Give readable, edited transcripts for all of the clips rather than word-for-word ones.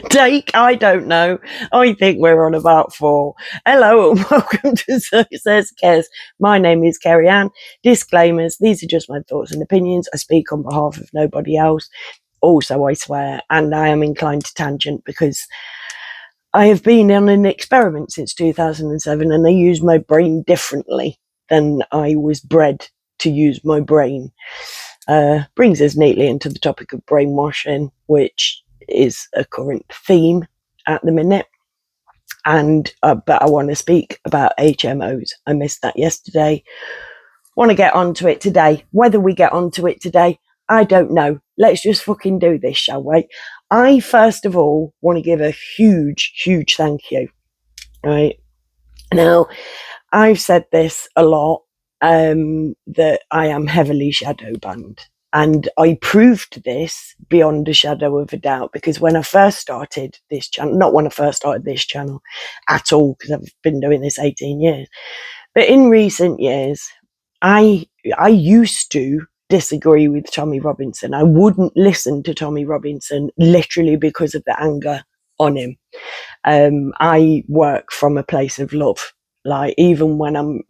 Take, I don't know. I think we're on about 4. Hello and welcome to Success Cares. My name is Kerry Ann. Disclaimers, these are just my thoughts and opinions. I speak on behalf of nobody else. Also, I swear, and I am inclined to tangent because I have been on an experiment since 2007 and I use my brain differently than I was bred to use my brain. Brings us neatly into the topic of brainwashing, which is a current theme at the minute. And but I want to speak about HMOs. I missed that yesterday. Want to get onto it today. Whether we get onto it today, I don't know. Let's just fucking do this, shall we? I first of all want to give a huge, huge thank you. Right now, I've said this a lot, that I am heavily shadow banned. And I proved this beyond a shadow of a doubt because when I first started this channel, not when I first started this channel at all, because I've been doing this 18 years, but in recent years, I used to disagree with Tommy Robinson. I wouldn't listen to Tommy Robinson literally because of the anger on him. I work from a place of love. Like even when I'm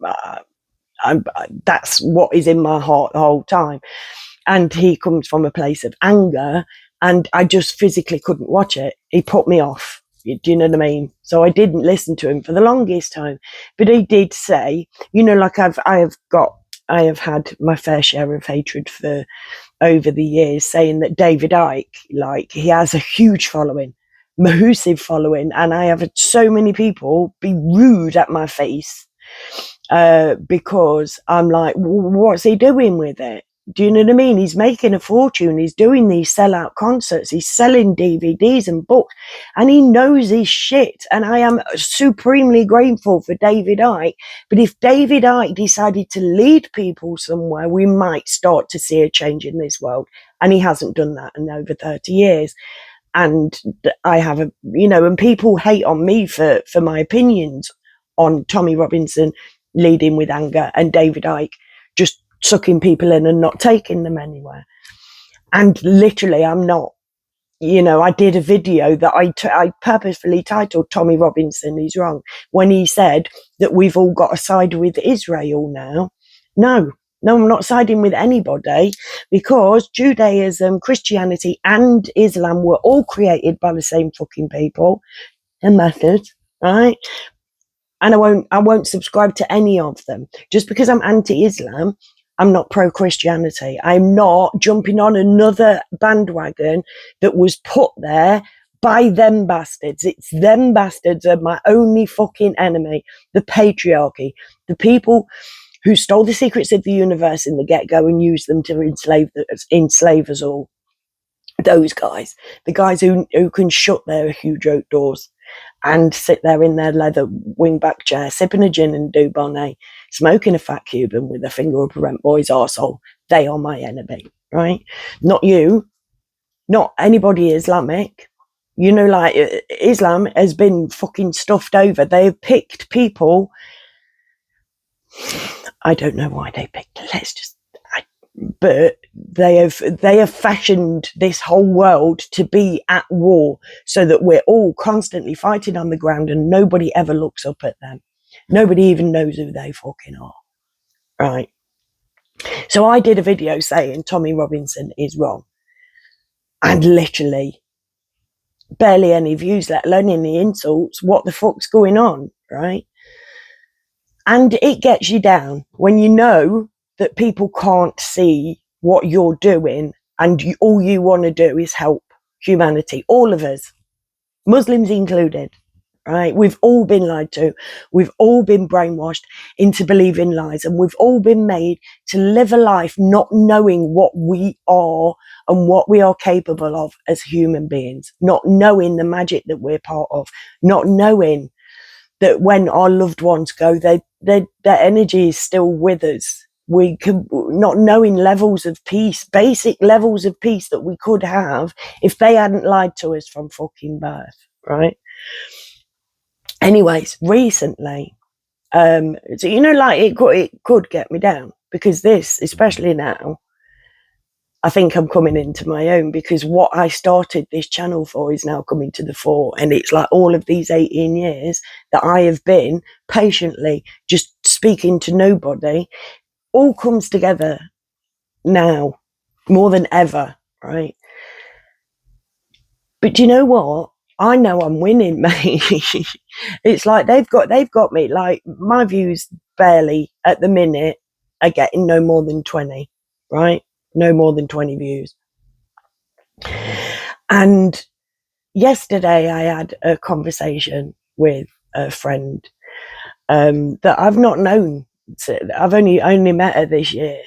that's what is in my heart the whole time. And he comes from a place of anger, and I just physically couldn't watch it. He put me off. Do you know what I mean? So I didn't listen to him for the longest time. But he did say, like I have had my fair share of hatred for over the years, saying that David Icke, like he has a huge following, massive following, and I have had so many people be rude at my face because I'm like, what's he doing with it? Do you know what I mean? He's making a fortune. He's doing these sellout concerts. He's selling DVDs and books, and he knows his shit. And I am supremely grateful for David Icke. But if David Icke decided to lead people somewhere, we might start to see a change in this world. And he hasn't done that in over 30 years. And I have and people hate on me for my opinions on Tommy Robinson leading with anger and David Icke just sucking people in and not taking them anywhere. And literally, I'm not. I did a video that I purposefully titled Tommy Robinson is wrong when he said that we've all got to side with Israel now. No, I'm not siding with anybody because Judaism, Christianity and Islam were all created by the same fucking people and methods, right? And I won't subscribe to any of them. Just because I'm anti-Islam, I'm not pro-Christianity. I'm not jumping on another bandwagon that was put there by them bastards. It's them bastards are my only fucking enemy. The patriarchy. The people who stole the secrets of the universe in the get-go and used them to enslave us all. Those guys. The guys who can shut their huge oak doors and sit there in their leather wingback chair, sipping a gin and Dubonnet, smoking a fat Cuban with a finger up a rent boy's arsehole. They are my enemy, right? Not you, not anybody Islamic. Like Islam has been fucking stuffed over. They have picked people. I don't know why they picked it. But they have fashioned this whole world to be at war so that we're all constantly fighting on the ground and nobody ever looks up at them. Nobody even knows who they fucking are. Right. So I did a video saying Tommy Robinson is wrong. And literally barely any views, let alone any insults. What the fuck's going on? Right. And it gets you down when you know that people can't see what you're doing and all you want to do is help humanity, all of us, Muslims included, right? We've all been lied to. We've all been brainwashed into believing lies, and we've all been made to live a life not knowing what we are and what we are capable of as human beings, not knowing the magic that we're part of, not knowing that when our loved ones go, their energy is still with us. We could not knowing levels of peace, basic levels of peace that we could have if they hadn't lied to us from fucking birth, right? Anyways, recently, so like it could get me down because this, especially now, I think I'm coming into my own, because what I started this channel for is now coming to the fore. And it's like all of these 18 years that I have been patiently just speaking to nobody all comes together now more than ever, right? But do you know what? I know I'm winning, mate. It's like they've got me, like, my views barely at the minute are getting no more than 20, right? No more than 20 views. And yesterday I had a conversation with a friend that I've not known. I've only met her this year.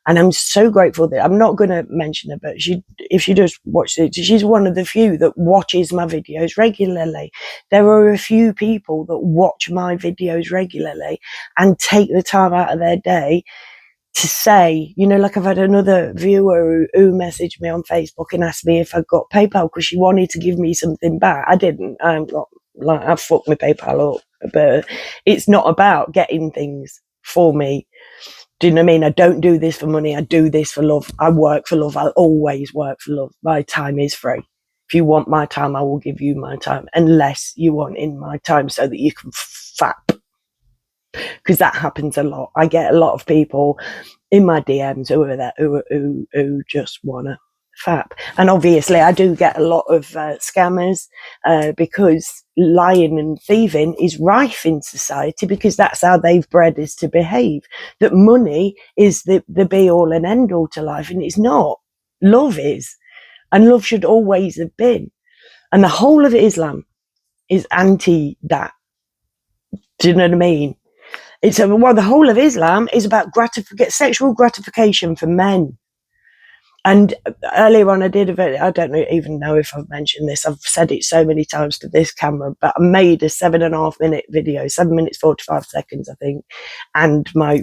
And I'm so grateful that I'm not going to mention her, but if she does watch it, she's one of the few that watches my videos regularly. There are a few people that watch my videos regularly and take the time out of their day to say, you know, like I've had another viewer who messaged me on Facebook and asked me if I got PayPal because she wanted to give me something back. I didn't. I'm not, like, I've fucked my PayPal up, but it's not about getting things for me. Do you know what I mean? I don't do this for money. I do this for love. I work for love. I'll always work for love. My time is free. If you want my time, I will give you my time, unless you want in my time so that you can fap. Because that happens a lot. I get a lot of people in my DMs who just want to fap. And obviously I do get a lot of scammers because lying and thieving is rife in society, because that's how they've bred us to behave. That money is the be all and end all to life, and it's not. Love is. And love should always have been. And the whole of Islam is anti that. Do you know what I mean? It's the whole of Islam is about sexual gratification for men. And earlier on, I did I don't even know if I've mentioned this. I've said it so many times to this camera, but I made a 7.5 minute video, 7 minutes 45 seconds, I think. And my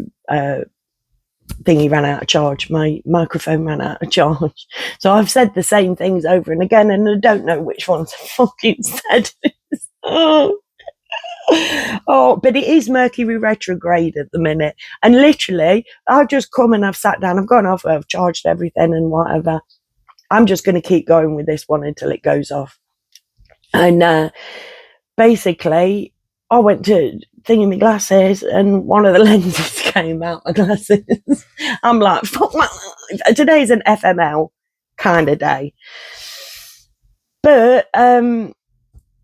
thingy ran out of charge. My microphone ran out of charge. So I've said the same things over and again, and I don't know which ones I fucking said this. Oh, but it is Mercury retrograde at the minute. And literally, I've just come and I've sat down, I've gone off, I've charged everything and whatever. I'm just going to keep going with this one until it goes off. And basically, I went to thingy my glasses and one of the lenses came out my glasses. I'm like, fuck my life. Today's an FML kind of day. But,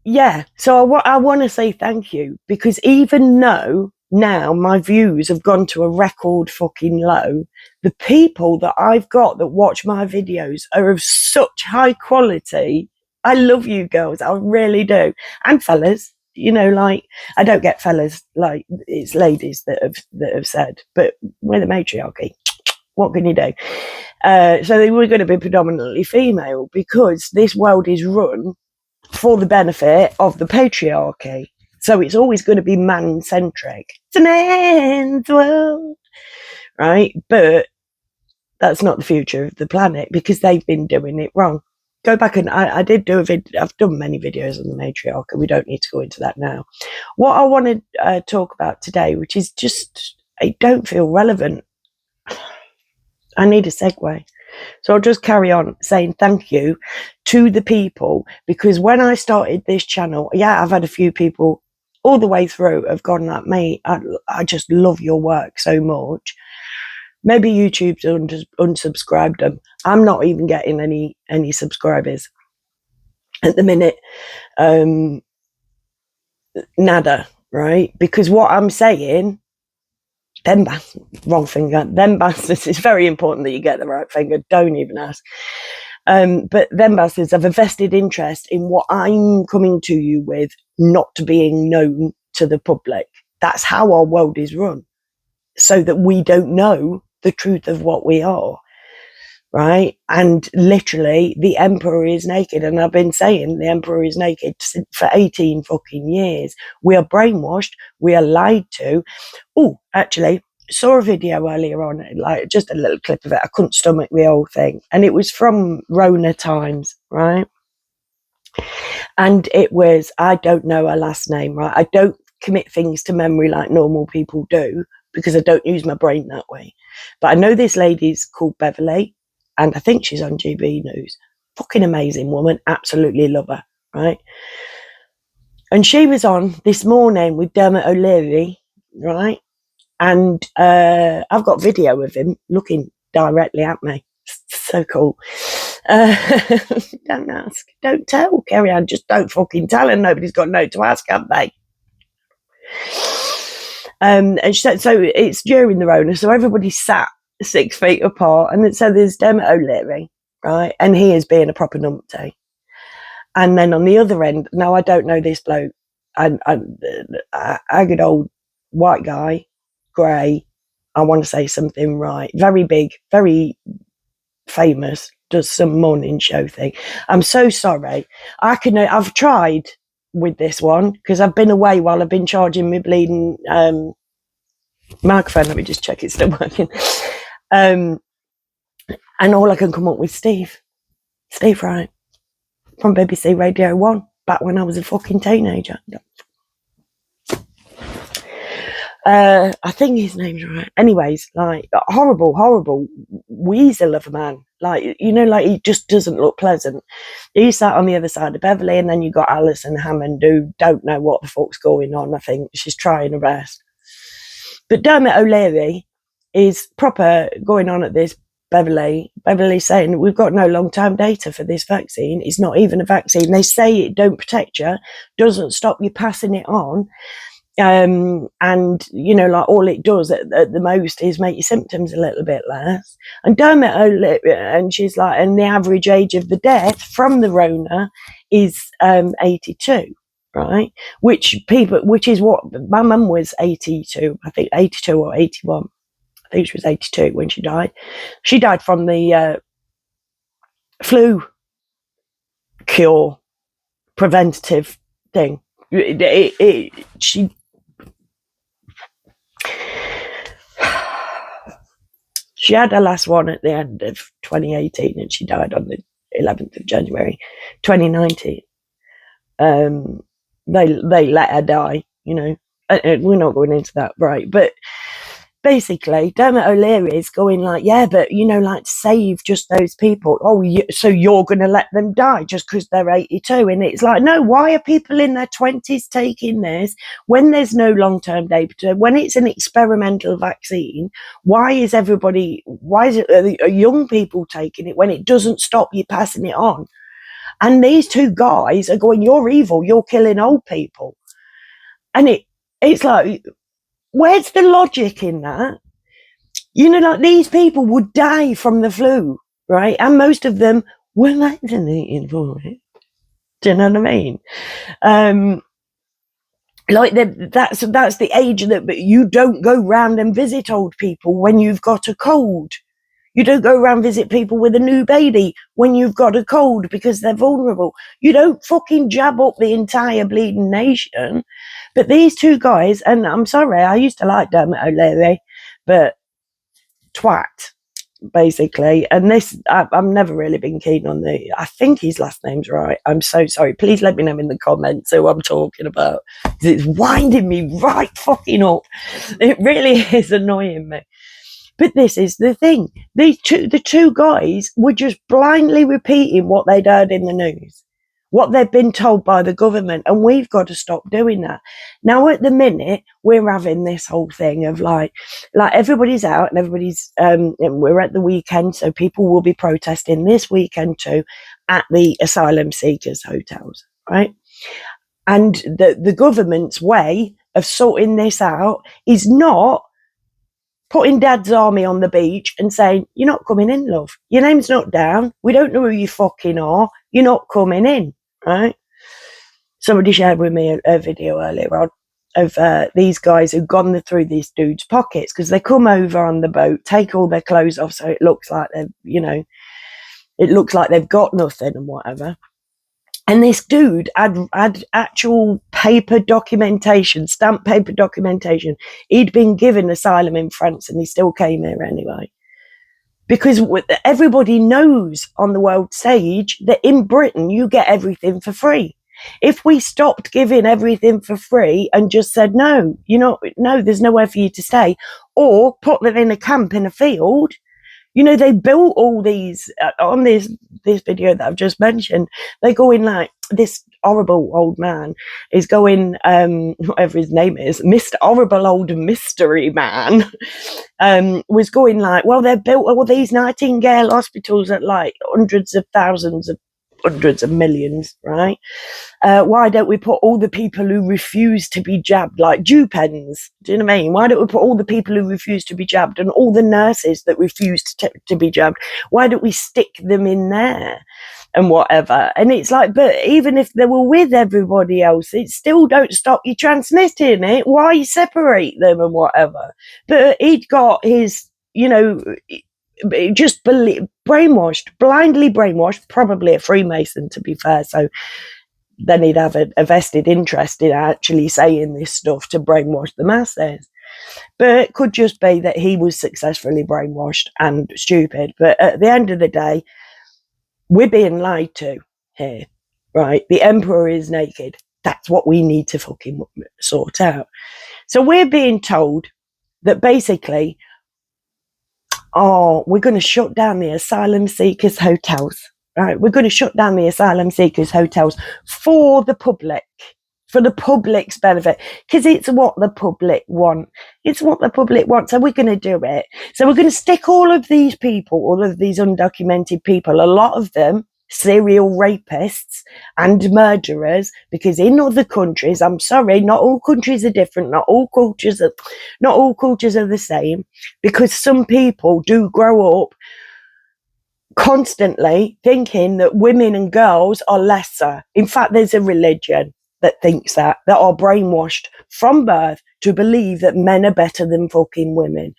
yeah, so I want to say thank you, because even though now my views have gone to a record fucking low, the people that I've got that watch my videos are of such high quality. I love you girls, I really do. And fellas, you know, like, I don't get fellas, like, it's ladies that have said, but we're the matriarchy. What can you do? So they were going to be predominantly female, because this world is run for the benefit of the patriarchy. So it's always going to be man-centric. It's a man's world, right? But that's not the future of the planet, because they've been doing it wrong. Go back and I did do a video. I've done many videos on the matriarchy. We don't need to go into that now. What I want to talk about today, which is just, I don't feel relevant. I need a segue. So I'll just carry on saying thank you to the people, because when I started this channel, yeah, I've had a few people all the way through have gone like, mate, I just love your work so much. Maybe YouTube's unsubscribed them. I'm not even getting any subscribers at the minute. Nada, right? Because what I'm saying, wrong finger, them bastards, it's very important that you get the right finger, don't even ask. But them bastards have a vested interest in what I'm coming to you with not being known to the public. That's how our world is run, so that we don't know the truth of what we are, right? And literally, the emperor is naked, and I've been saying the emperor is naked for 18 fucking years. We are brainwashed, we are lied to. Oh, actually, saw a video earlier on, like just a little clip of it. I couldn't stomach the whole thing, and it was from Rona Times, right? And it was, I don't know her last name, right? I don't commit things to memory like normal people do, because I don't use my brain that way. But I know this lady's called Beverly, and I think she's on GB News. Fucking amazing woman, absolutely love her, right? And she was on this morning with Dermot O'Leary, right? And I've got video of him looking directly at me. So cool. Don't ask, don't tell, Kerry Ann. Just don't fucking tell, and nobody's got no to ask, have they? And she said, so it's during the Rona, so everybody sat 6 feet apart, and so there's Dermot O'Leary, right? And he is being a proper numpty. And then on the other end, now I don't know this bloke, and a good old white guy, grey, I want to say something right, very big, very famous, does some morning show thing. I'm so sorry. I've tried with this one because I've been away while I've been charging my bleeding microphone. Let me just check it's still working. And all I can come up with Steve Wright from BBC Radio 1 back when I was a fucking teenager. I think his name's right. Anyways, like, horrible weasel of a man. Like, you know, like, he just doesn't look pleasant. He sat on the other side of Beverly, and then you got Alison Hammond, who don't know what the fuck's going on. I think she's trying her best. But Dermot O'Leary is proper going on at this Beverly saying, we've got no long-term data for this vaccine. It's not even a vaccine. They say it don't protect you, doesn't stop you passing it on. And, you know, like, all it does at the most is make your symptoms a little bit less. And Dermot O'Leary, and she's like, and the average age of the death from the Rona is 82, right? Which is what my mum was, 82, I think 82 or 81. I think she was 82 when she died. She died from the flu cure preventative thing. She had her last one at the end of 2018, and she died on the 11th of January 2019. They let her die, you know. We're not going into that, right? But basically, Dermot O'Leary is going like, yeah, but, you know, like, save just those people. Oh, so you're going to let them die just because they're 82? And it's like, no, why are people in their 20s taking this when there's no long-term data? When it's an experimental vaccine, why is it young people taking it when it doesn't stop you passing it on? And these two guys are going, you're evil, you're killing old people. And it's like, where's the logic in that? You know, like, these people would die from the flu, right? And most of them were vaccinated for it. Do you know what I mean? Like, that's the age that you don't go round and visit old people when you've got a cold. You don't go around visit people with a new baby when you've got a cold because they're vulnerable. You don't fucking jab up the entire bleeding nation. But these two guys, and I'm sorry, I used to like Dermot O'Leary, but twat, basically. And this, I've never really been keen on I think his last name's right. I'm so sorry. Please let me know in the comments who I'm talking about, because it's winding me right fucking up. It really is annoying me. But this is the thing. The two guys were just blindly repeating what they'd heard in the news, what they've been told by the government, and we've got to stop doing that. Now, at the minute, we're having this whole thing of like everybody's out and everybody's, and we're at the weekend, so people will be protesting this weekend too at the asylum seekers hotels, right? And the government's way of sorting this out is not putting Dad's army on the beach and saying, you're not coming in, love. Your name's not down. We don't know who you fucking are. You're not coming in, right? Somebody shared with me a video earlier on of these guys who've gone through these dudes' pockets, because they come over on the boat, take all their clothes off so it looks like they've, you know, it looks like they've got nothing and whatever. And this dude had actual paper documentation, stamped paper documentation. He'd been given asylum in France and he still came here anyway. Because everybody knows on the world stage that in Britain, you get everything for free. If we stopped giving everything for free and just said, no, there's nowhere for you to stay, or put them in a camp in a field, You know, they built all these on this video that I've just mentioned. They go in like this horrible old man is going, whatever his name is, Mr. Horrible Old Mystery Man, was going like, well, they've built all these Nightingale hospitals at like hundreds of millions, right? Why don't we put all the people who refuse to be jabbed, like Jew pens? Do you know what I mean? Why don't we put all the people who refuse to be jabbed and all the nurses that refuse to be jabbed? Why don't we stick them in there and whatever? And it's like, but even if they were with everybody else, it still don't stop you transmitting it. Why separate them and whatever? But he'd got his, you know, just brainwashed, blindly brainwashed, probably a Freemason, to be fair. So then he'd have a vested interest in actually saying this stuff to brainwash the masses. But it could just be that he was successfully brainwashed and stupid. But at the end of the day, we're being lied to here, right? The emperor is naked. That's what we need to fucking sort out. So we're being told that basically, we're going to shut down the asylum seekers' hotels. Right, we're going to shut down the asylum seekers' hotels for the public, for the public's benefit, because it's what the public want. It's what the public wants, so we're going to do it. So we're going to stick all of these people, all of these undocumented people, a lot of them serial rapists and murderers, because in other countries, I'm sorry, not all countries are different, not all cultures are the same, because some people do grow up constantly thinking that women and girls are lesser. In fact, there's a religion that thinks that are brainwashed from birth to believe that men are better than fucking women.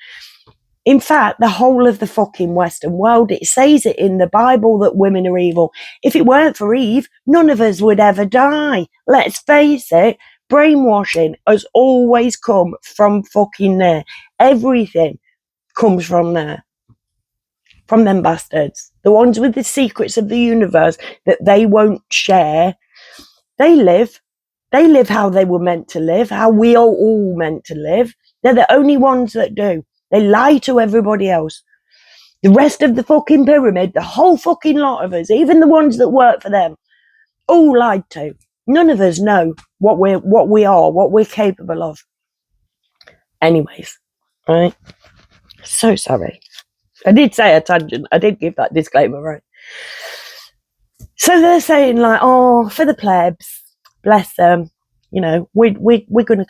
In fact, the whole of the fucking Western world, it says it in the Bible that women are evil. If it weren't for Eve, none of us would ever die. Let's face it, brainwashing has always come from fucking there. Everything comes from there. From them bastards, the ones with the secrets of the universe that they won't share. They live how they were meant to live, how we are all meant to live. They're the only ones that do. They lie to everybody else. The rest of the fucking pyramid, the whole fucking lot of us, even the ones that work for them, all lied to. None of us know what we are, what we're capable of. Anyways, right? So sorry. I did say a tangent. I did give that disclaimer, right? So they're saying like, for the plebs, bless them. You know, we're gonna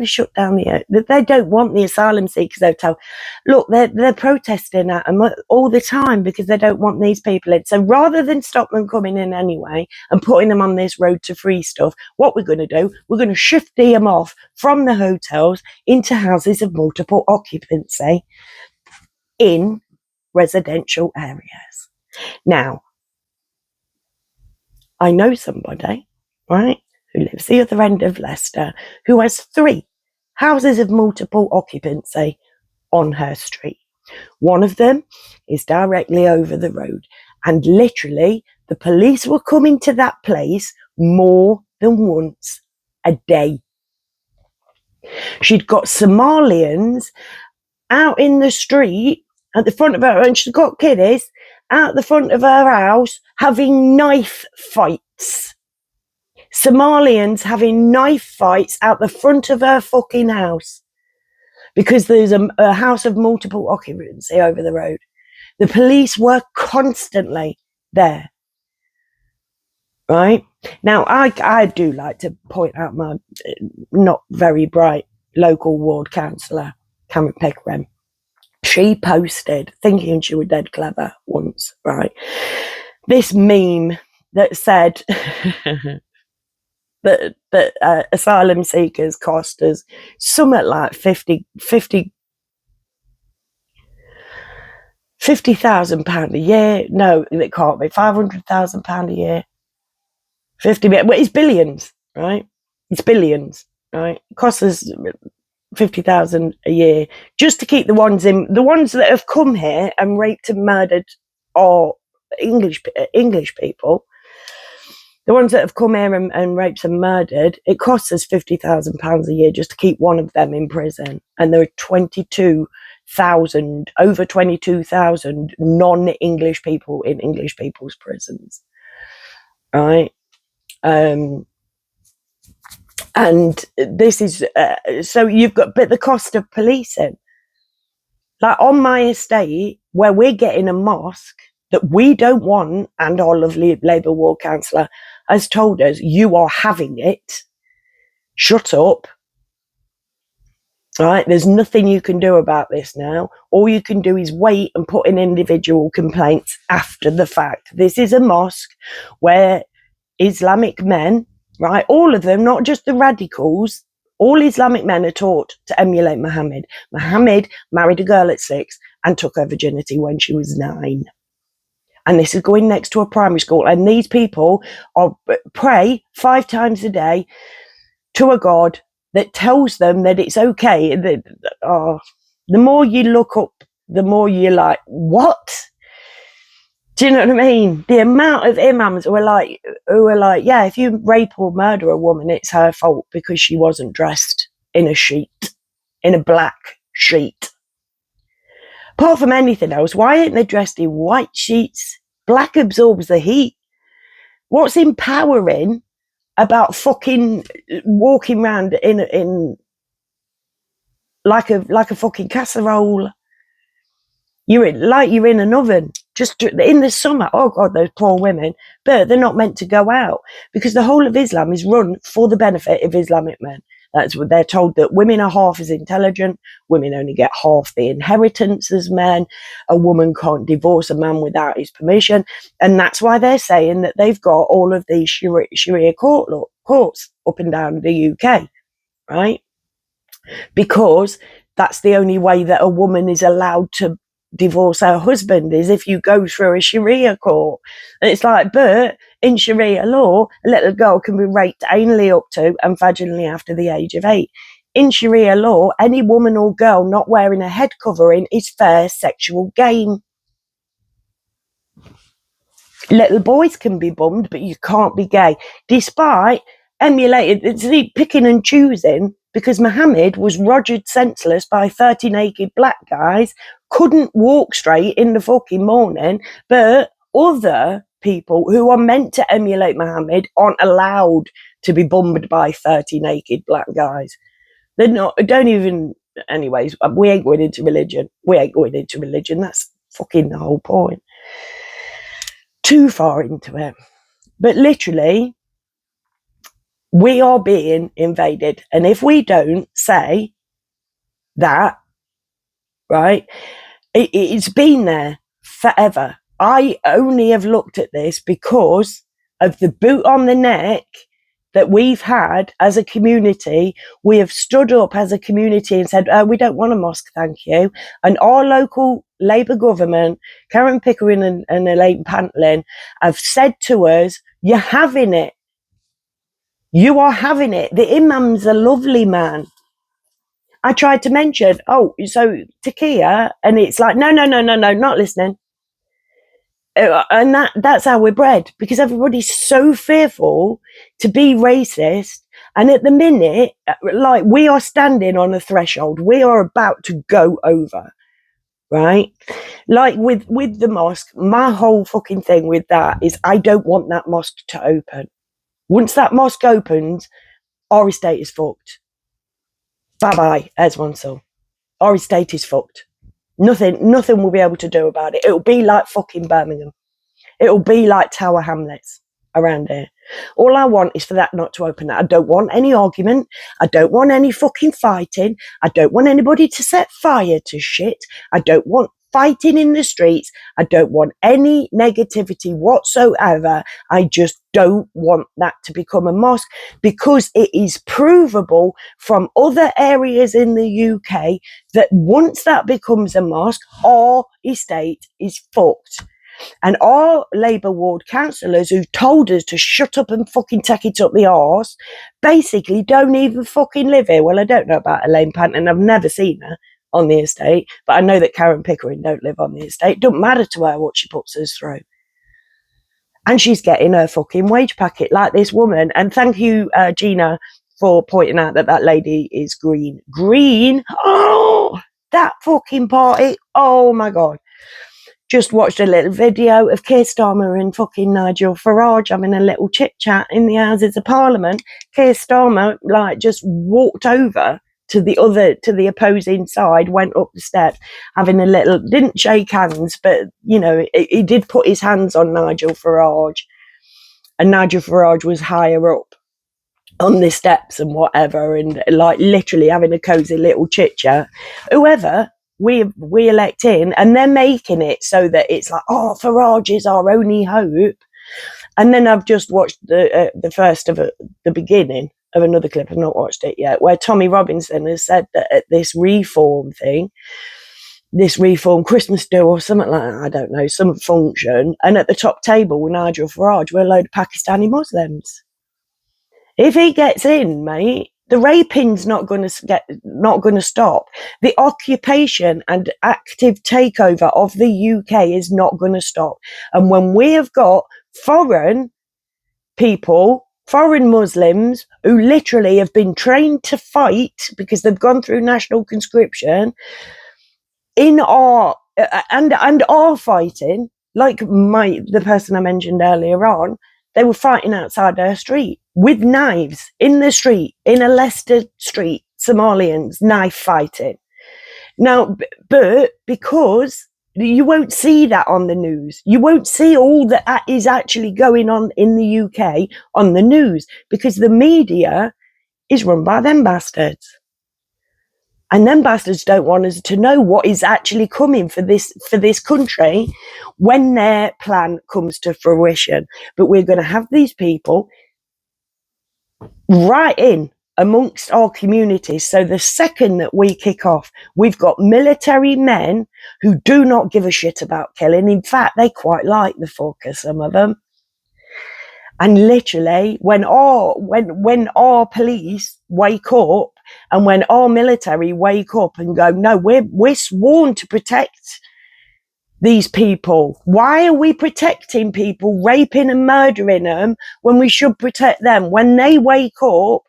shut down they don't want the asylum seekers hotel. Look, they're protesting at them all the time because they don't want these people in. So rather than stop them coming in anyway and putting them on this road to free stuff, what we're gonna do, we're gonna shift them off from the hotels into houses of multiple occupancy in residential areas. Now, I know somebody, right, who lives the other end of Leicester, who has 3 houses of multiple occupancy on her street. One of them is directly over the road, and literally the police were coming to that place more than once a day. She'd got Somalians out in the street at the front of her, and she's got kiddies out the front of her house having knife fights. Somalians having knife fights out the front of her fucking house because there's a house of multiple occupancy over the road. The police were constantly there. Right? Now, I do like to point out my not very bright local ward councillor, Cameron Pickering. She posted, thinking she was dead clever once, right, this meme that said that asylum seekers cost us something like £50,000 a year. No, it can't be. £500,000 a year. 50 million. Well, it's billions, right? It's billions, right? It costs us 50,000 a year just to keep the ones that have come here and raped and murdered are English people. The ones that have come here and raped and murdered, it costs us £50,000 a year just to keep one of them in prison. And there are 22 22,000, over 22,000 non-English people in English people's prisons, right? And this is, so you've got, but the cost of policing. Like on my estate, where we're getting a mosque that we don't want, and our lovely Labour ward councillor has told us, you are having it, shut up. Right, there's nothing you can do about this now. All you can do is wait and put in individual complaints after the fact. This is a mosque where Islamic men, right, all of them, not just the radicals, all Islamic men are taught to emulate Muhammad. Muhammad married a girl at 6 and took her virginity when she was 9. And this is going next to a primary school. And these people pray 5 times a day to a God that tells them that it's okay. That, the more you look up, the more you're like, what? Do you know what I mean? The amount of imams who are like, yeah, if you rape or murder a woman, it's her fault because she wasn't dressed in a sheet, in a black sheet. Apart from anything else, why aren't they dressed in white sheets? Black absorbs the heat. What's empowering about fucking walking around in like a fucking casserole? You're in an oven. Just in the summer, oh God, those poor women, but they're not meant to go out because the whole of Islam is run for the benefit of Islamic men. That's what they're told, that women are half as intelligent, women only get half the inheritance as men, a woman can't divorce a man without his permission, and that's why they're saying that they've got all of these Sharia courts up and down the UK, right? Because that's the only way that a woman is allowed to divorce her husband, is if you go through a Sharia court. And it's like, but in Sharia law, a little girl can be raped anally up to and vaginally after the age of 8. In Sharia law, any woman or girl not wearing a head covering is fair sexual game. Little boys can be bummed, but you can't be gay. Despite emulated, picking and choosing, because Muhammad was rogered senseless by 30 naked black guys, couldn't walk straight in the fucking morning, but other people who are meant to emulate Muhammad aren't allowed to be bummed by 30 naked black guys. They're not, don't even, anyways, we ain't going into religion. That's fucking the whole point. Too far into it. But literally, we are being invaded. And if we don't say that, right, it's been there forever. I only have looked at this because of the boot on the neck that we've had as a community. We have stood up as a community and said, we don't want a mosque, thank you. And our local Labour government, Karen Pickering and Elaine Pantlin, have said to us, you're having it. You are having it. The imam's a lovely man. I tried to mention, so Takia, and it's like, no, not listening. And that's how we're bred, because everybody's so fearful to be racist. And at the minute, like, we are standing on a threshold. We are about to go over, right? Like with the mosque, my whole fucking thing with that is I don't want that mosque to open. Once that mosque opens, our estate is fucked. Bye-bye, as one saw. Our estate is fucked. Nothing will be able to do about it. It'll be like fucking Birmingham. It'll be like Tower Hamlets around here. All I want is for that not to open. I don't want any argument. I don't want any fucking fighting. I don't want anybody to set fire to shit. I don't want fighting in the streets. I don't want any negativity whatsoever. I just don't want that to become a mosque, because it is provable from other areas in the UK that once that becomes a mosque, our estate is fucked. And our Labour ward councillors who told us to shut up and fucking take it up the arse basically don't even fucking live here. Well, I don't know about Elaine Panton. I've never seen her on the estate, but I know that Karen Pickering don't live on the estate. Don't matter to her what she puts us through. And she's getting her fucking wage packet like this woman. And thank you, Gina, for pointing out that lady is green. Green? Oh! that fucking party, oh my God. Just watched a little video of Keir Starmer and fucking Nigel Farage having a little chit chat in the Houses of Parliament. Keir Starmer like just walked over to the opposing side, went up the steps, having a little, didn't shake hands, but you know, he did put his hands on Nigel Farage, and Nigel Farage was higher up on the steps and whatever, and like literally having a cozy little chit chat. Whoever we elect in, and they're making it so that it's like, oh, Farage is our only hope. And then I've just watched the first of the beginning of another clip. I've not watched it yet, where Tommy Robinson has said that at this reform thing, this reform Christmas do or something like that, I don't know, some function, and at the top table with Nigel Farage were a load of Pakistani Muslims. If he gets in, mate, the raping's not going to stop. The occupation and active takeover of the UK is not going to stop. And when we have got foreign people, foreign Muslims, who literally have been trained to fight because they've gone through national conscription, in our and are fighting, like the person I mentioned earlier on, they were fighting outside our street with knives in the street, in a Leicester street, Somalians knife fighting. Now, but because you won't see that on the news, you won't see all that is actually going on in the UK on the news, because the media is run by them bastards. And them bastards don't want us to know what is actually coming for this country when their plan comes to fruition. But we're going to have these people right in amongst our communities. So the second that we kick off, we've got military men who do not give a shit about killing. In fact, they quite like the fucker, some of them. And literally, when our police wake up, and when our military wake up and go, no, we're sworn to protect these people. Why are we protecting people, raping and murdering them, when we should protect them? When they wake up,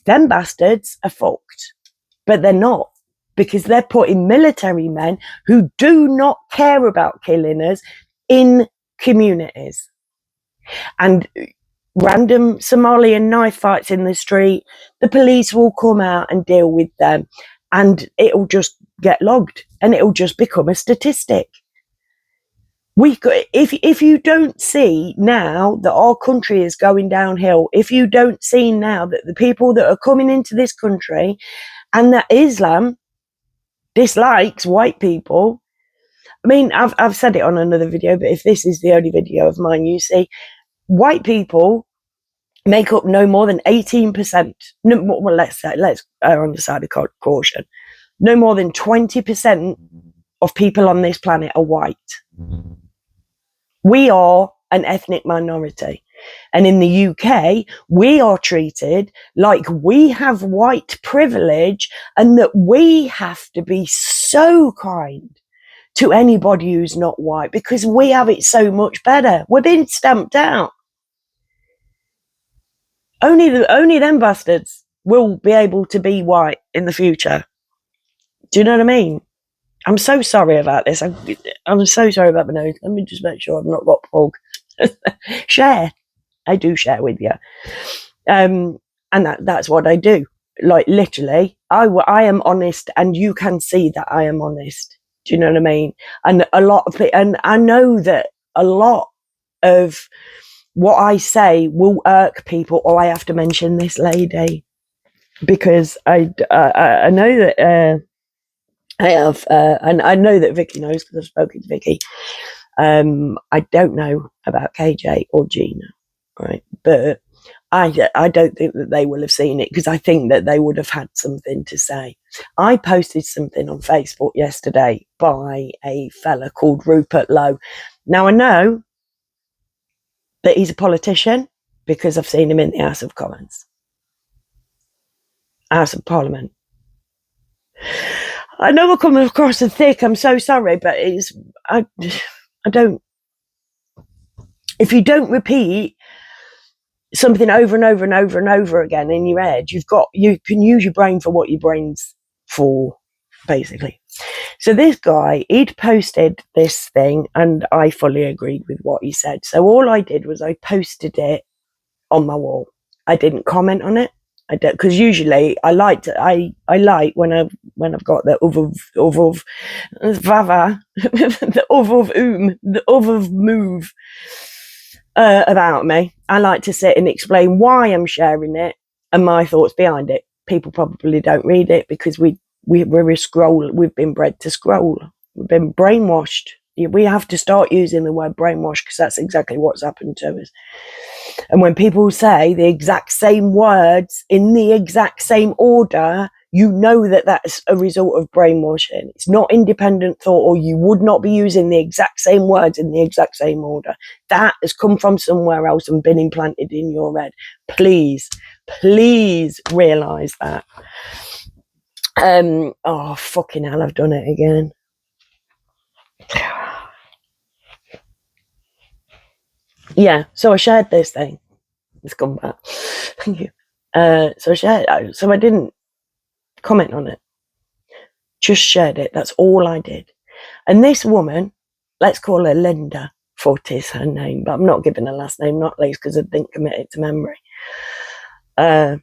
them bastards are fucked. But they're not, because they're putting military men who do not care about killing us in communities. And random Somalian knife fights in the street, the police will come out and deal with them, and it'll just get logged, and it'll just become a statistic. If you don't see now that our country is going downhill, if you don't see now that the people that are coming into this country and that Islam dislikes white people, I mean, I've said it on another video, but if this is the only video of mine you see, white people make up no more than 18%. No, well, let's err on the side of caution. No more than 20% of people on this planet are white. We are an ethnic minority. And in the UK, we are treated like we have white privilege, and that we have to be so kind to anybody who's not white, because we have it so much better. We're being stamped out. Only them bastards will be able to be white in the future. Do you know what I mean? I'm so sorry about this. I'm so sorry about my nose. Let me just make sure I've not got fog. Share. I do share with you. And that's what I do. Like, literally, I am honest, and you can see that I am honest. Do you know what I mean? And a lot of it, and I know that a lot of what I say will irk people. Or I have to mention this lady, because I know that I have, and I know that Vicky knows, because I've spoken to Vicky. I don't know about KJ or Gina, right? But I don't think that they will have seen it, because I think that they would have had something to say. I posted something on Facebook yesterday by a fella called Rupert Lowe. Now, I know that he's a politician, because I've seen him in the House of Commons, House of Parliament. I know I come across as thick, I'm so sorry, but I don't, if you don't repeat something over and over and over and over again in your head, you can use your brain for what your brain's for, basically. So this guy, he'd posted this thing and I fully agreed with what he said. So all I did was I posted it on my wall. I didn't comment on it. I don't, because usually I like when I've got the of vava the of move about me. I like to sit and explain why I'm sharing it and my thoughts behind it. People probably don't read it because we're a scroll. We've been bred to scroll. We've been brainwashed. We have to start using the word brainwash because that's exactly what's happened to us. And when people say the exact same words in the exact same order, you know that that's a result of brainwashing. It's not independent thought, or you would not be using the exact same words in the exact same order. That has come from somewhere else and been implanted in your head. Please realise that. Oh, fucking hell, I've done it again. Yeah, so I shared this thing. It's gone back. Thank you. So I didn't comment on it. Just shared it. That's all I did. And this woman, let's call her Linda, for it is her name, but I'm not giving her last name, not least because I didn't commit it to memory. But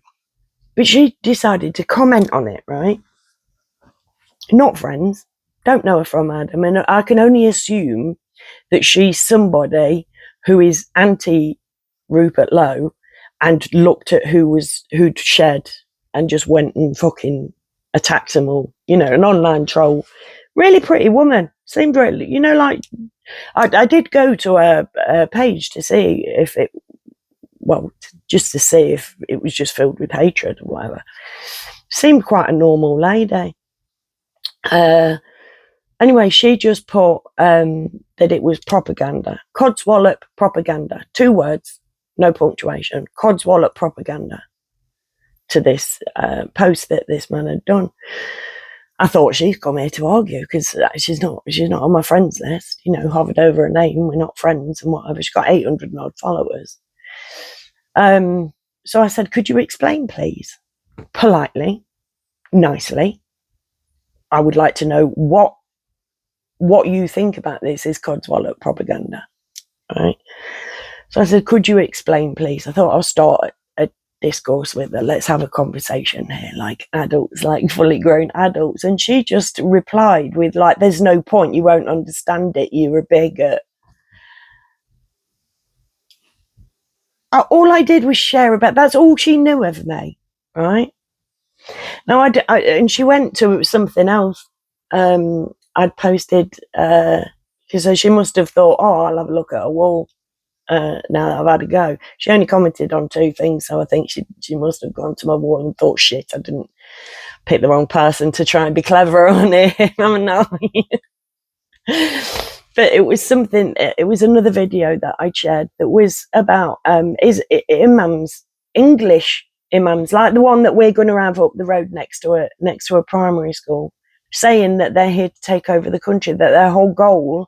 she decided to comment on it, right? Not friends. Don't know her from Adam. And I can only assume that she's somebody who is anti Rupert Lowe and looked at who'd shared and just went and fucking attacked them all. You know, an online troll. Really pretty woman. Seemed really, you know, like I did go to her page to see if it, well, just to see if it was just filled with hatred or whatever. Seemed quite a normal lady. Anyway, she just put that it was propaganda. Codswallop propaganda. 2 words, no punctuation. Codswallop propaganda to this post that this man had done. I thought she's come here to argue because she's not on my friends list. You know, hovered over her name. We're not friends and whatever. She's got 800 odd followers. So I said, could you explain, please? Politely, nicely. I would like to know what you think about this is codswallop propaganda, right? So I said, could you explain, please? I thought I'll start a discourse with her. Let's have a conversation here, like adults, like fully grown adults. And she just replied with like, there's no point, you won't understand it, you're a bigot. All I did was share about, that's all she knew of me, right? Now, and she went to something else. I'd posted, so she must have thought, oh, I'll have a look at her wall now that I've had a go. She only commented on 2 things, so I think she must have gone to my wall and thought, shit, I didn't pick the wrong person to try and be clever on it. I'm annoying. But it was something, it was another video that I shared that was about imams, English imams, like the one that we're going to have up the road next to a primary school, saying that they're here to take over the country, that their whole goal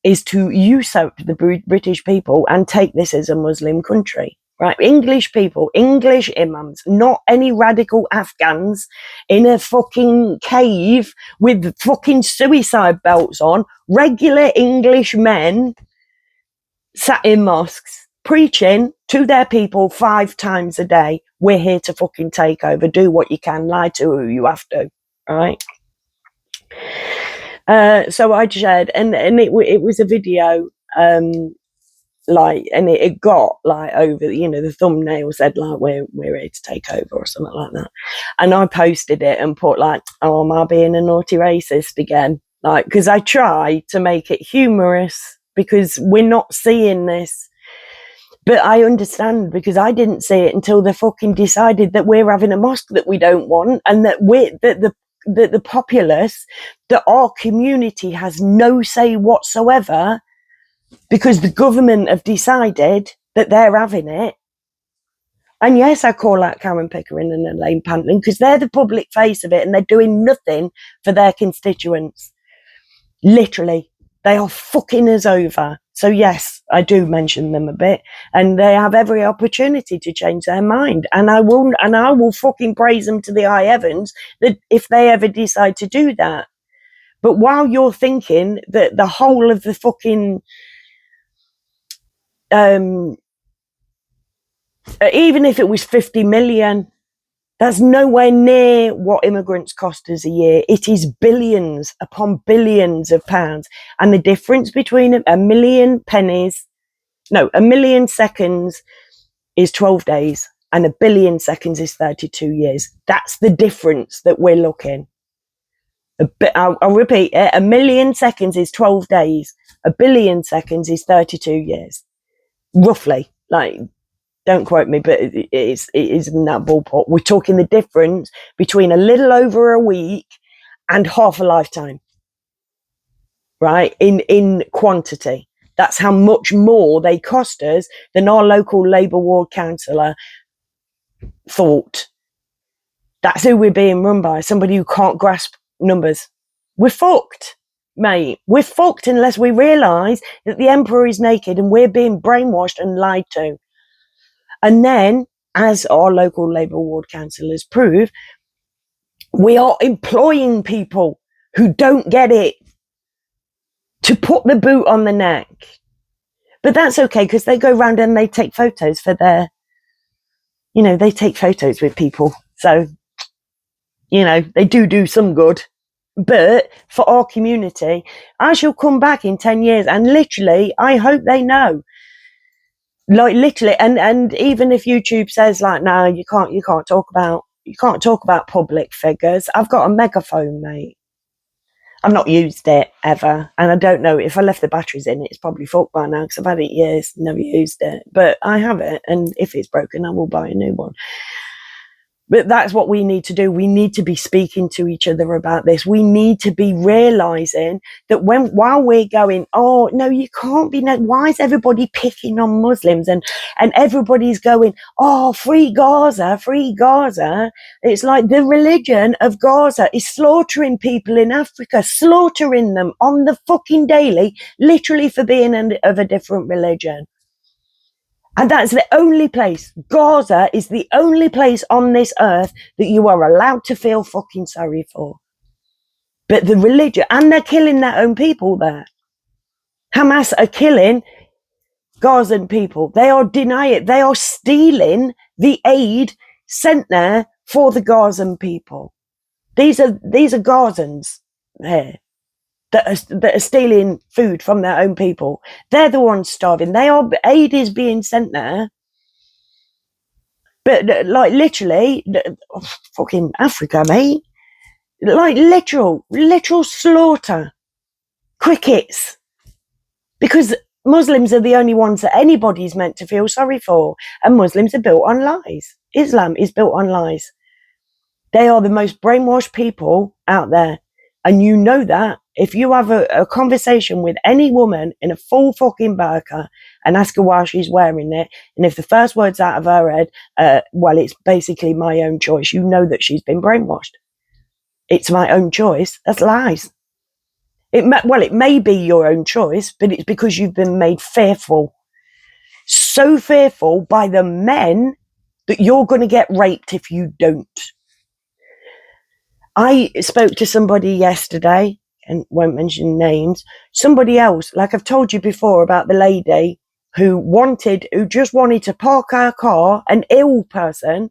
is to usurp the British people and take this as a Muslim country, right? English people, English imams, not any radical Afghans in a fucking cave with fucking suicide belts on, regular English men sat in mosques preaching to their people 5 times a day. We're here to fucking take over, do what you can, lie to who you have to, right? So I shared, and it was a video, like, and it got like over, you know, the thumbnail said like we're here to take over or something like that, and I posted it and put like, oh, am I being a naughty racist again? Like, because I try to make it humorous because we're not seeing this. But I understand, because I didn't see it until they fucking decided that we're having a mosque that we don't want, and that the populace, that our community has no say whatsoever, because the government have decided that they're having it. And yes, I call out Karen Pickering and Elaine Pantlin because they're the public face of it and they're doing nothing for their constituents. Literally, they are fucking us over. So yes, I do mention them a bit, and they have every opportunity to change their mind. And I will fucking praise them to the high heavens that if they ever decide to do that. But while you're thinking that the whole of the fucking, even if it was 50 million, that's nowhere near what immigrants cost us a year. It is billions upon billions of pounds. And the difference between a million seconds is 12 days and a billion seconds is 32 years. That's the difference that we're looking. I'll repeat it. A million seconds is 12 days. A billion seconds is 32 years. Roughly. Like, don't quote me, but it is in that ballpark. We're talking the difference between a little over a week and half a lifetime, right? In quantity. That's how much more they cost us than our local Labour ward councillor thought. That's who we're being run by, somebody who can't grasp numbers. We're fucked, mate. We're fucked unless we realise that the emperor is naked and we're being brainwashed and lied to. And then, as our local Labour ward councillors prove, we are employing people who don't get it to put the boot on the neck. But that's okay, because they go around and they take photos for their, they take photos with people. So, they do some good. But for our community, I shall come back in 10 years and literally, I hope they know. Like literally, and even if YouTube says like, no, you can't talk about public figures. I've got a megaphone, mate. I've not used it ever, and I don't know if I left the batteries in. It's probably fucked by now because I've had it years, never used it. But I have it, and if it's broken, I will buy a new one. But that's what we need to do. We need to be speaking to each other about this. We need to be realizing that while we're going, oh, no, you can't be, why is everybody picking on Muslims? And everybody's going, oh, free Gaza, free Gaza. It's like the religion of Gaza is slaughtering people in Africa, slaughtering them on the fucking daily, literally for being of a different religion. And that's the only place, Gaza is the only place on this earth that you are allowed to feel fucking sorry for. But the religion, and they're killing their own people there. Hamas are killing Gazan people. They are denying, they are stealing the aid sent there for the Gazan people. These are Gazans here that are stealing food from their own people. They're the ones starving. Aid is being sent there. But like literally, fucking Africa, mate. Like literal slaughter. Crickets. Because Muslims are the only ones that anybody's meant to feel sorry for. And Muslims are built on lies. Islam is built on lies. They are the most brainwashed people out there. And you know that if you have a conversation with any woman in a full fucking burqa and ask her why she's wearing it, and if the first words out of her head, well, it's basically my own choice, you know that she's been brainwashed. It's my own choice. That's lies. It may be your own choice, but it's because you've been made fearful. So fearful by the men that you're going to get raped if you don't. I spoke to somebody yesterday, and won't mention names, somebody else, like I've told you before about the lady who just wanted to park her car, an ill person,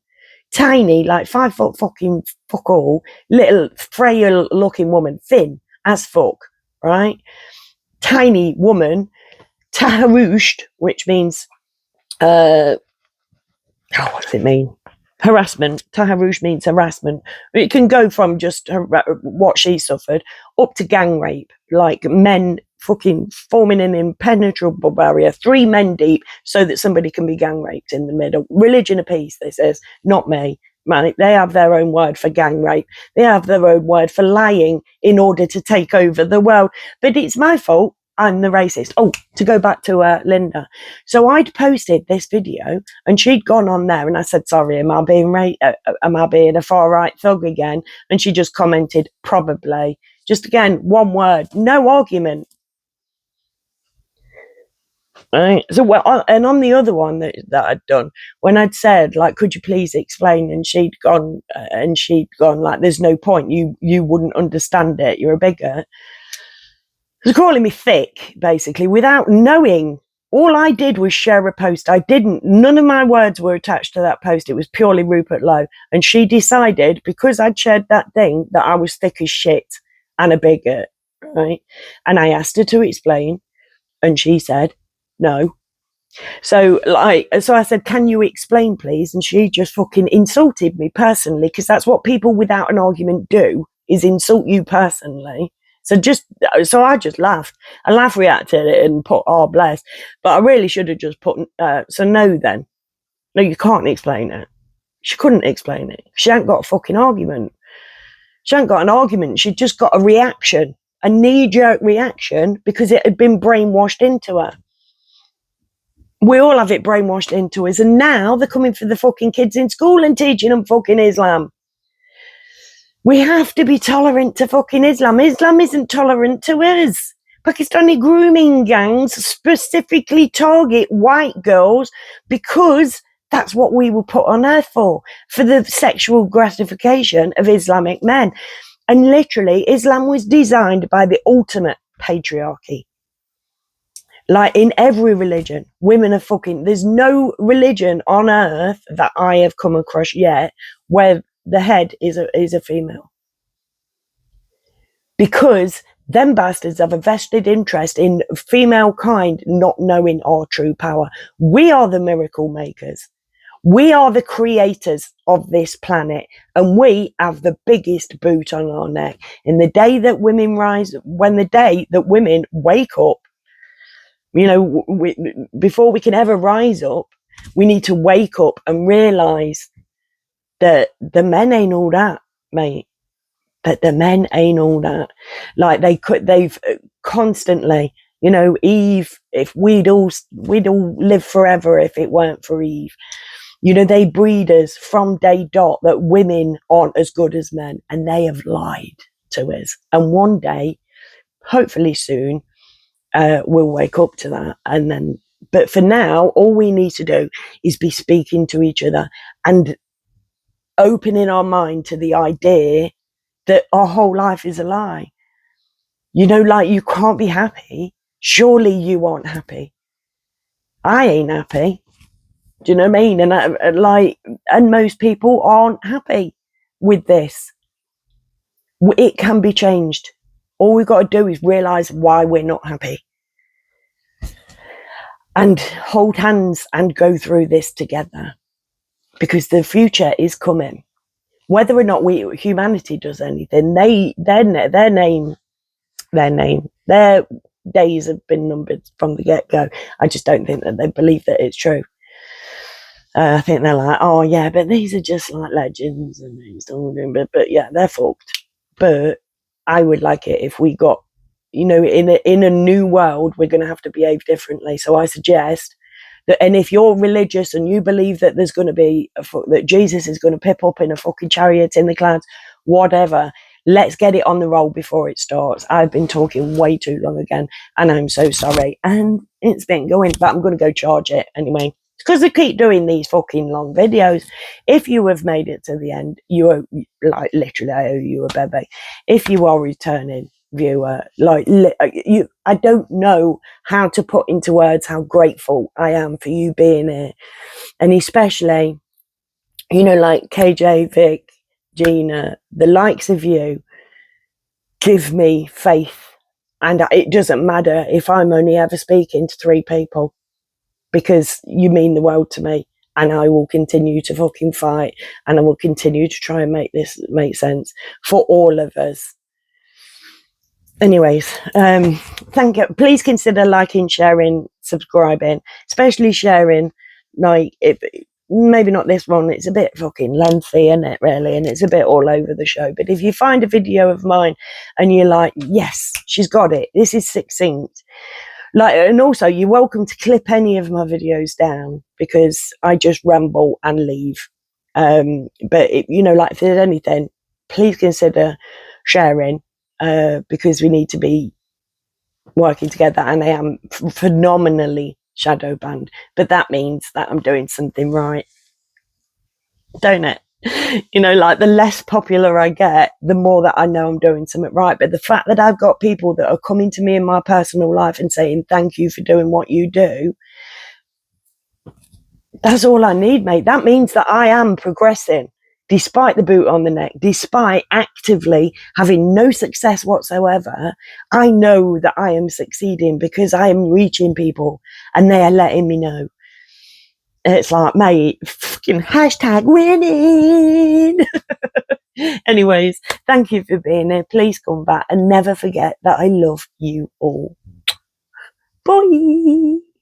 tiny, like 5 foot fucking fuck all, little frail looking woman, thin as fuck, right? Tiny woman, taharushed, which means, what does it mean? Harassment. Taharush means harassment. It can go from just what she suffered up to gang rape, like men fucking forming an impenetrable barrier, 3 men deep, so that somebody can be gang raped in the middle. Religion of peace, this is, not me. Man, they have their own word for gang rape. They have their own word for lying in order to take over the world. But it's my fault. I'm the racist. Oh, to go back to Linda. So I'd posted this video and she'd gone on there and I said, sorry, am I being a far right thug again? And she just commented, probably. Just again, one word, no argument. Right. So, and on the other one that I'd done, when I'd said, like, could you please explain? And she'd gone, like, there's no point. You wouldn't understand it. You're a bigot. She was calling me thick, basically, without knowing. All I did was share a post. None of my words were attached to that post. It was purely Rupert Lowe. And she decided, because I'd shared that thing, that I was thick as shit and a bigot, right? And I asked her to explain, and she said, no. So I said, can you explain, please? And she just fucking insulted me personally, because that's what people without an argument do, is insult you personally. So I just laughed. I reacted it and put, oh, bless. But I really should have just put, so no then. No, you can't explain it. She couldn't explain it. She ain't got a fucking argument. She ain't got an argument. She just got a reaction, a knee-jerk reaction, because it had been brainwashed into her. We all have it brainwashed into us, and now they're coming for the fucking kids in school and teaching them fucking Islam. We have to be tolerant to fucking Islam. Islam isn't tolerant to us. Pakistani grooming gangs specifically target white girls because that's what we were put on earth for the sexual gratification of Islamic men. And literally, Islam was designed by the ultimate patriarchy. Like in every religion, women are fucking, there's no religion on earth that I have come across yet where the head is a female. Because them bastards have a vested interest in female kind not knowing our true power. We are the miracle makers. We are the creators of this planet, and we have the biggest boot on our neck. In the day that women wake up, you know, before we can ever rise up, we need to wake up and realise that the men ain't all that, mate. That the men ain't all that. Like they've constantly, you know, Eve, if we'd all live forever if it weren't for Eve. You know, they breed us from day dot that women aren't as good as men, and they have lied to us. And one day, hopefully soon, we'll wake up to that. And then, but for now, all we need to do is be speaking to each other and opening our mind to the idea that our whole life is a lie. You know, like, you can't be happy. Surely you aren't happy. I ain't happy. Do you know what I mean? And most people aren't happy with this. It can be changed. All we've got to do is realise why we're not happy. And hold hands and go through this together. Because the future is coming. Whether or not humanity does anything, their days have been numbered from the get-go. I just don't think that they believe that it's true. I think they're like, oh yeah, but these are just like legends and these, but yeah, they're fucked. But I would like it if we got, you know, in a new world, we're going to have to behave differently. So I suggest that, and if you're religious and you believe that there's going to be that Jesus is going to pip up in a fucking chariot in the clouds, whatever, let's get it on the roll before it starts. I've been talking way too long again, and I'm so sorry. And it's been going, but I'm going to go charge it anyway. Because I keep doing these fucking long videos. If you have made it to the end, you owe, like, literally, I owe you a bebe. If you are returning viewer, I don't know how to put into words how grateful I am for you being here. And especially, you know, like KJ, Vic, Gina, the likes of you give me faith. And it doesn't matter if I'm only ever speaking to 3 people. Because you mean the world to me, and I will continue to fucking fight, and I will continue to try and make this make sense for all of us. Anyways, thank you. Please consider liking, sharing, subscribing, especially sharing. Like, if maybe not this one, it's a bit fucking lengthy, isn't it, really? And it's a bit all over the show. But if you find a video of mine and you're like, yes, she's got it, this is succinct. Like, and also, you're welcome to clip any of my videos down, because I just ramble and leave. But you know, like, if there's anything, please consider sharing, because we need to be working together. And I am phenomenally shadow banned. But that means that I'm doing something right, don't it? You know, like the less popular I get, the more that I know I'm doing something right. But the fact that I've got people that are coming to me in my personal life and saying, thank you for doing what you do, that's all I need, mate. That means that I am progressing despite the boot on the neck, despite actively having no success whatsoever. I know that I am succeeding because I am reaching people and they are letting me know. It's like, mate, fucking hashtag winning. Anyways, thank you for being here. Please come back and never forget that I love you all. Bye.